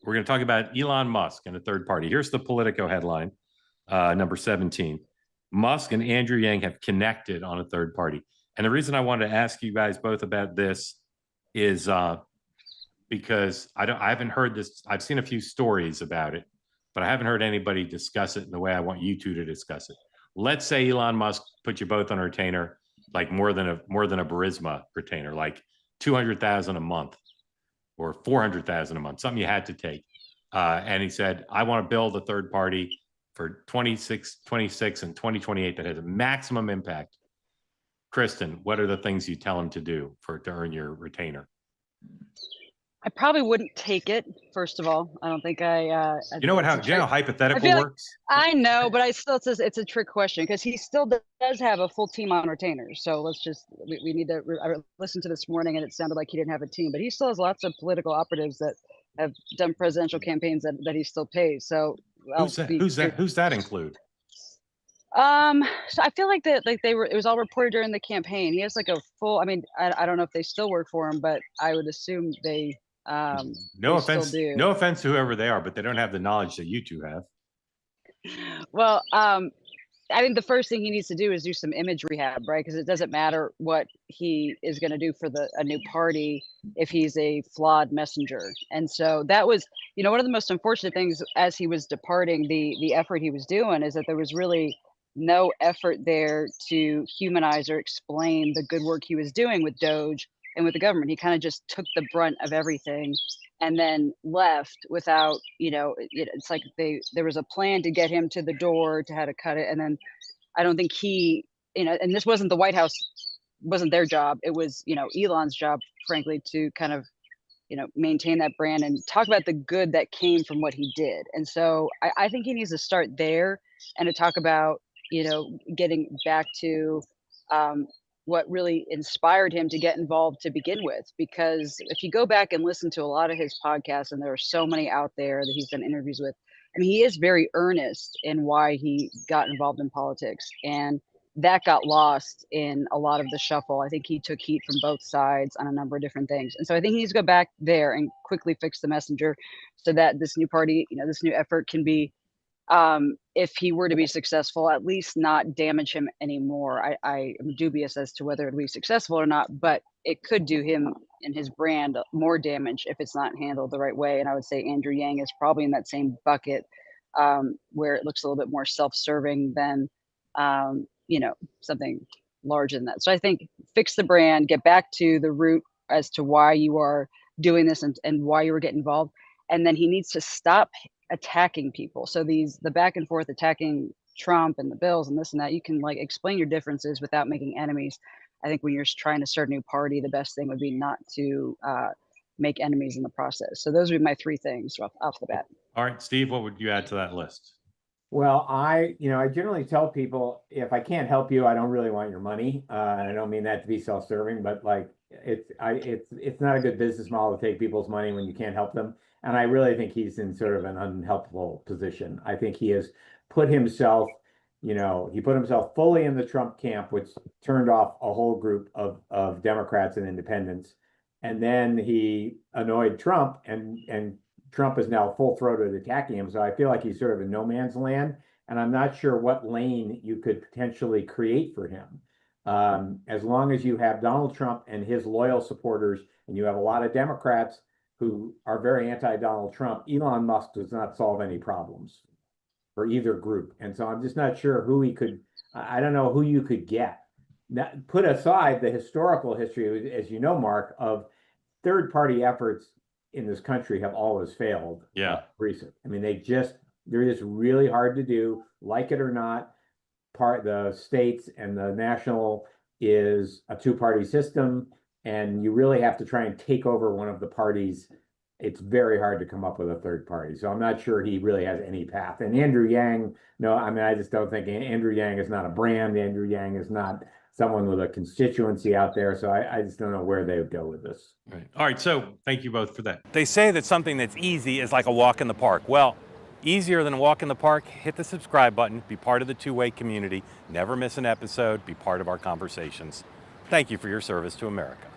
We're going to talk about Elon Musk and a third party. Here's the Politico headline, number 17. Musk and Andrew Yang have connected on a third party. And the reason I wanted to ask you guys both about this is because I haven't heard this. I've seen a few stories about it, but I haven't heard anybody discuss it in the way I want you two to discuss it. Let's say Elon Musk put you both on a retainer, like more than a Burisma retainer, like $200,000 a month or $400,000 a month, something you had to take. And he said, I want to build a third party for 26 and 2028 that has a maximum impact. Kristin, what are the things you tell him to do to earn your retainer? I probably wouldn't take it. First of all, I don't think I. You know how hypothetical works? I know, but it's a trick question because he still does have a full team on retainers. So we need to. I listened to this morning and it sounded like he didn't have a team, but he still has lots of political operatives that have done presidential campaigns that he still pays. So who's that include? So I feel like it was all reported during the campaign. He has like a full. I mean, I don't know if they still work for him, but I would assume they. No offense to whoever they are, but they don't have the knowledge that you two have. Well, I think the first thing he needs to do is do some image rehab, right? Because it doesn't matter what he is going to do for a new party if he's a flawed messenger. And so that was, one of the most unfortunate things as he was departing, the effort he was doing is that there was really no effort there to humanize or explain the good work he was doing with Doge and with the government. He kind of just took the brunt of everything and then left without, it's like there was a plan to get him to the door to how to cut it. And then I don't think and this wasn't the White House, wasn't their job. It was, Elon's job, frankly, to kind of, maintain that brand and talk about the good that came from what he did. And so I think he needs to start there and to talk about, getting back to, what really inspired him to get involved to begin with. Because if you go back and listen to a lot of his podcasts, and there are so many out there that he's done interviews with, I mean, he is very earnest in why he got involved in politics. And that got lost in a lot of the shuffle. I think he took heat from both sides on a number of different things. And so I think he needs to go back there and quickly fix the messenger so that this new party, this new effort can be, if he were to be successful, at least not damage him anymore. I am dubious as to whether it'll be successful or not, but it could do him and his brand more damage if it's not handled the right way. And I would say Andrew Yang is probably in that same bucket, where it looks a little bit more self-serving than, something larger than that. So I think fix the brand, get back to the root as to why you are doing this and why you were getting involved. And then he needs to stop attacking people. So the back and forth attacking Trump and the bills and this and that, you can explain your differences without making enemies. I think when you're trying to start a new party, the best thing would be not to make enemies in the process. So those would be my three things off the bat. All right, Steve, what would you add to that list? Well, I generally tell people, if I can't help you, I don't really want your money. I don't mean that to be self-serving, but it's not a good business model to take people's money when you can't help them. And I really think he's in sort of an unhelpful position. I think he has put himself, fully in the Trump camp, which turned off a whole group of Democrats and independents. And then he annoyed Trump, and Trump is now full-throated attacking him. So I feel like he's sort of in no man's land, and I'm not sure what lane you could potentially create for him. As long as you have Donald Trump and his loyal supporters, and you have a lot of Democrats who are very anti-Donald Trump, Elon Musk does not solve any problems for either group. And so I'm just not sure I don't know who you could get. Now, put aside the historical history, as you know, Mark, of third-party efforts in this country have always failed. Yeah. Recent. I mean, they're just really hard to do, like it or not. The states and the national is a two-party system, and you really have to try and take over one of the parties. It's very hard to come up with a third party. So I'm not sure he really has any path. And Andrew Yang, I just don't think Andrew Yang is not a brand. Andrew Yang is not someone with a constituency out there. So I just don't know where they would go with this. Right. All right. So thank you both for that. They say that something that's easy is like a walk in the park. Well, easier than a walk in the park, hit the subscribe button, be part of the two-way community, never miss an episode, be part of our conversations. Thank you for your service to America.